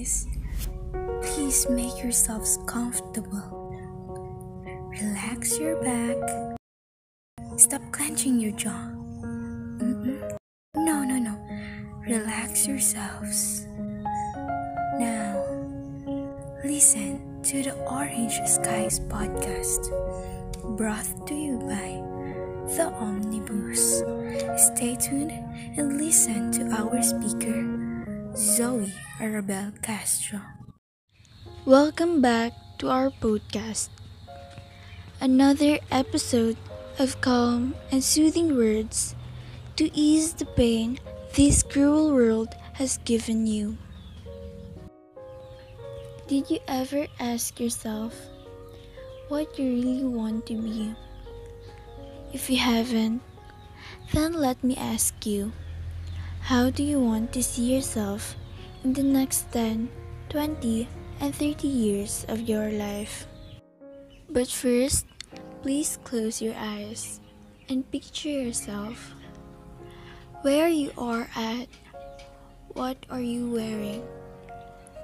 guys. Please make yourselves comfortable. Relax your back. Stop clenching your jaw. No. Relax yourselves. Now, listen to the Orange Skies podcast, brought to you by the OMNIBUS. Stay tuned and listen to our speaker, Zoe Arabel Castro. Welcome back to our podcast. Another episode of calm and soothing words to ease the pain this cruel world has given you. Did you ever ask yourself what you really want to be? If you haven't, then let me ask you, how do you want to see yourself in the next 10, 20, and 30 years of your life? But first, please close your eyes and picture yourself. Where you are at, what are you wearing?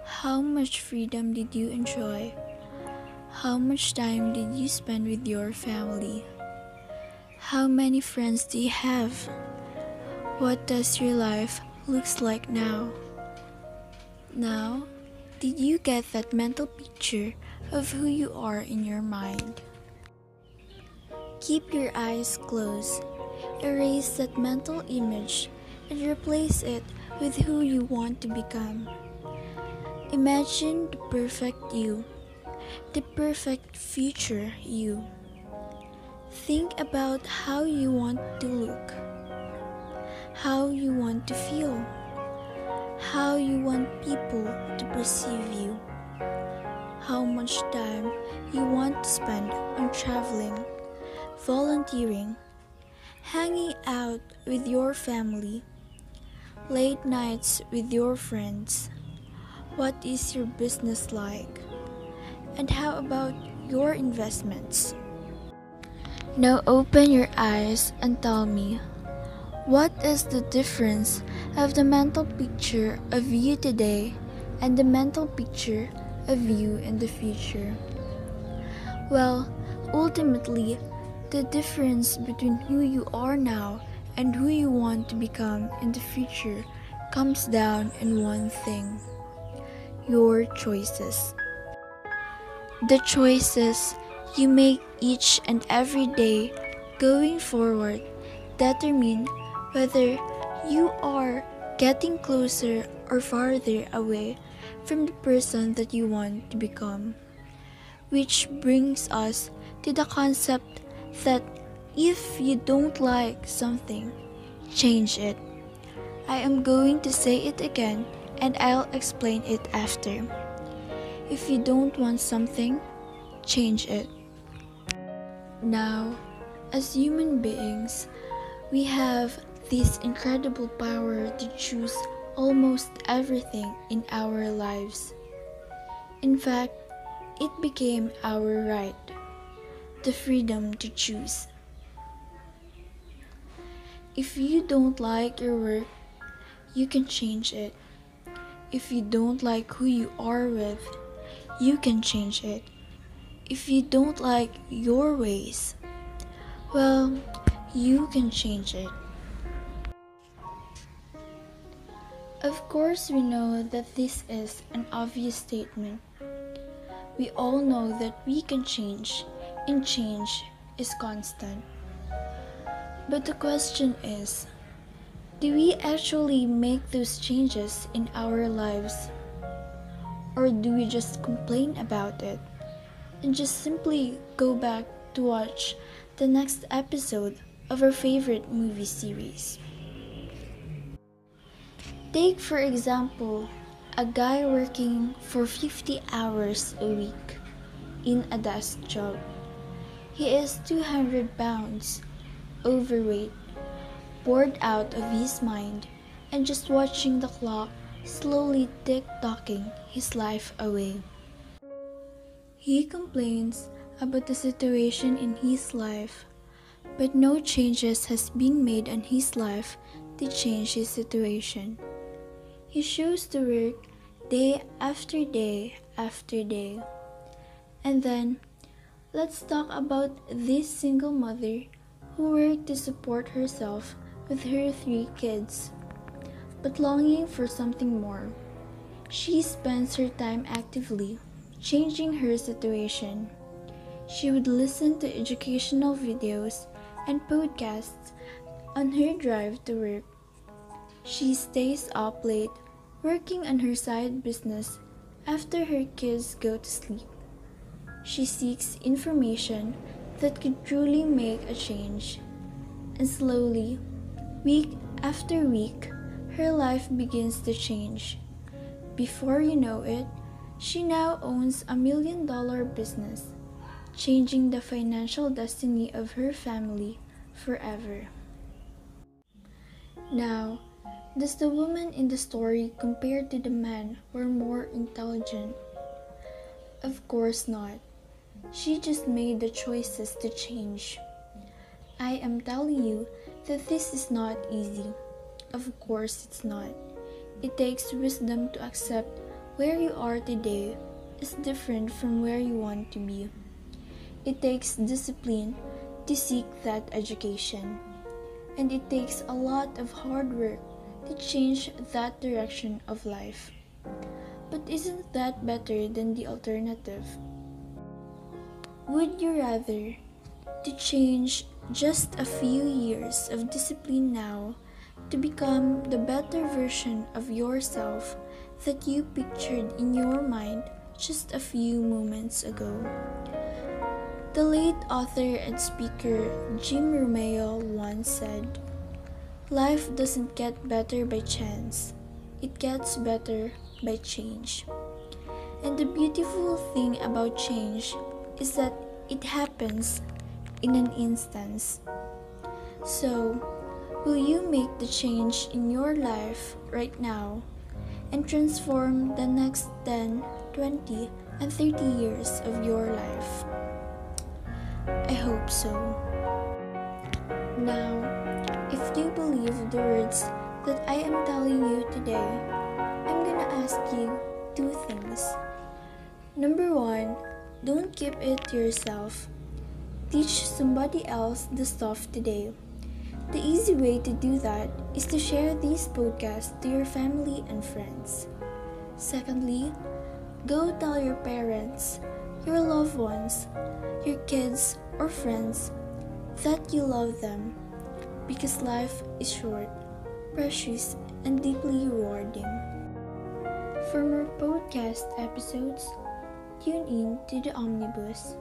How much freedom did you enjoy? How much time did you spend with your family? How many friends do you have? What does your life looks like now? Now, did you get that mental picture of who you are in your mind? Keep your eyes closed. Erase that mental image and replace it with who you want to become. Imagine the perfect you, the perfect future you. Think about how you want to look, how you want to feel, how you want people to perceive you, how much time you want to spend on traveling, volunteering, hanging out with your family, late nights with your friends. What is your business like? And how about your investments? Now open your eyes and tell me, what is the difference of the mental picture of you today and the mental picture of you in the future? Well, ultimately, the difference between who you are now and who you want to become in the future comes down in one thing: your choices. The choices you make each and every day going forward determine whether you are getting closer or farther away from the person that you want to become. Which brings us to the concept that if you don't like something, change it. I am going to say it again and I'll explain it after. If you don't want something, change it. Now, as human beings, we have this incredible power to choose almost everything in our lives. In fact, it became our right, the freedom to choose. If you don't like your work, you can change it. If you don't like who you are with, you can change it. If you don't like your ways, well, you can change it. Of course, we know that this is an obvious statement. We all know that we can change, and change is constant. But the question is, do we actually make those changes in our lives? Or do we just complain about it and just simply go back to watch the next episode of our favorite movie series? Take, for example, a guy working for 50 hours a week in a desk job. He is 200 pounds, overweight, bored out of his mind, and just watching the clock slowly tick-tocking his life away. He complains about the situation in his life, but no changes has been made in his life to change his situation. He shows to work day after day after day. And then, let's talk about this single mother who worked to support herself with her 3 kids, but longing for something more. She spends her time actively changing her situation. She would listen to educational videos and podcasts on her drive to work. She stays up late working on her side business after her kids go to sleep. She seeks information that could truly make a change. And slowly, week after week, her life begins to change. Before you know it, she now owns a $1 million business, changing the financial destiny of her family forever. Now, does the woman in the story compared to the man were more intelligent? Of course not. She just made the choices to change. I am telling you that this is not easy. Of course it's not. It takes wisdom to accept where you are today is different from where you want to be. It takes discipline to seek that education. And it takes a lot of hard work to change that direction of life. But isn't that better than the alternative? Would you rather to change just a few years of discipline now to become the better version of yourself that you pictured in your mind just a few moments ago? The late author and speaker Jim Romeo once said, "Life doesn't get better by chance, it gets better by change." And the beautiful thing about change is that it happens in an instant. So, will you make the change in your life right now and transform the next 10, 20, and 30 years of your life? I hope so. Now, if you believe the words that I am telling you today, I'm gonna ask you 2 things. Number 1, don't keep it to yourself. Teach somebody else the stuff today. The easy way to do that is to share these podcasts to your family and friends. Secondly, go tell your parents, your loved ones, your kids or friends that you love them, because life is short, precious, and deeply rewarding. For more podcast episodes, tune in to the Omnibus.